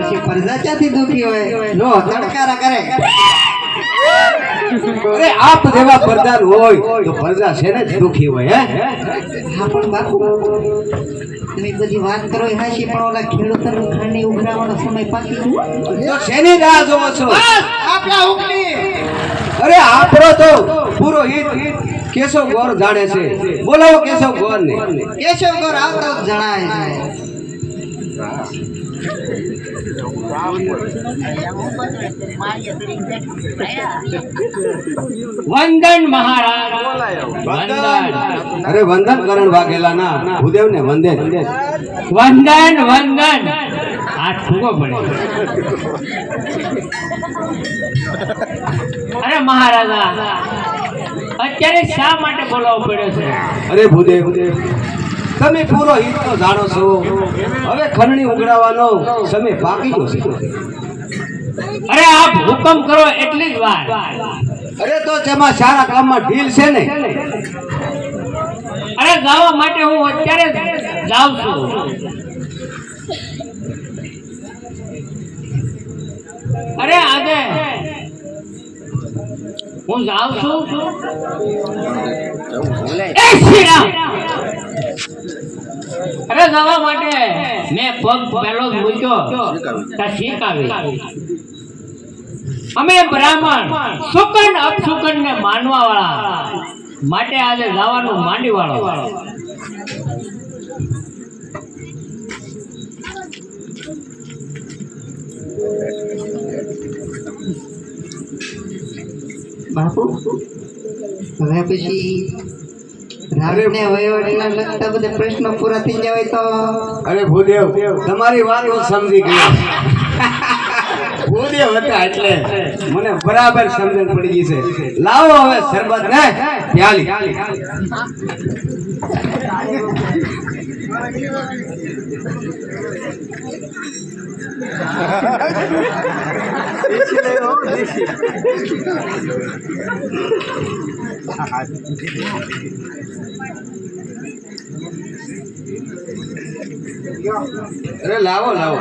પછી પ્રજા ક્યાંથી દુખી હોય? નો તડકારા કરે. અરે આપ જેવા પ્રધાન હોય તો પ્રજા છે ને દુખી હોય. હે હા પણ બાપુ તમે બધી વાત કરો એ હાચી, પણ ઓલા ખેડૂતોની ખાંડી ઉઘરાવાનો સમય પાકી ગયો. તો શેની રાહ જોવો છો? આપણા ઉકલી. અરે આપણો તો પૂરો હિત કેશવ ગોર જાણે છે. બોલાવો કેશવ ગોર ને. કેશવ ગોર આવતો જ જણાય છે. વંદન મહારાજ, વંદન. અરે વંદન કરણ વાઘેલા ના ભૂદેવ ને વંદન. વંદન વંદન. હાથ ફૂગો પડે. અરે મહારાજા, અત્યારે શા માટે બોલાવવો પડ્યો છે? અરે ભૂદેવ, તમે પૂરો હિત તો જાણો છો. હવે ખરણી ઉઘરાવાનો સમય પાકી ગયો છે. અરે આપ હુકમ કરો એટલી જ વાર. અરે તો જેમાં સારા કામમાં ઢીલ છે ને. અરે જવા માટે હું અત્યારે જાઉં છું. અરે આજે હું જાઉં છું. એ શ્રી રામ. અરે જવા માટે મેં પગ પહેલો જ મૂક્યો ત્યાં શીખ આવી. અમે બ્રાહ્મણ શુકન અપશુકન ને માનવા વાળા માટે આજે જવાનું માંડી વાળો. બાપુ હવે પછી રામને વહીવટના લગતા બધા પ્રશ્નો પૂરા થઈ જાય તો? અરે ભૂદેવ, તમારી વાત હું સમજી ગયો. ભૂદેવ હતા એટલે મને બરાબર સમજણ પડી ગઈ છે. લાવો હવે શરબત ને પ્યાલી. અરે લાવો લાવો.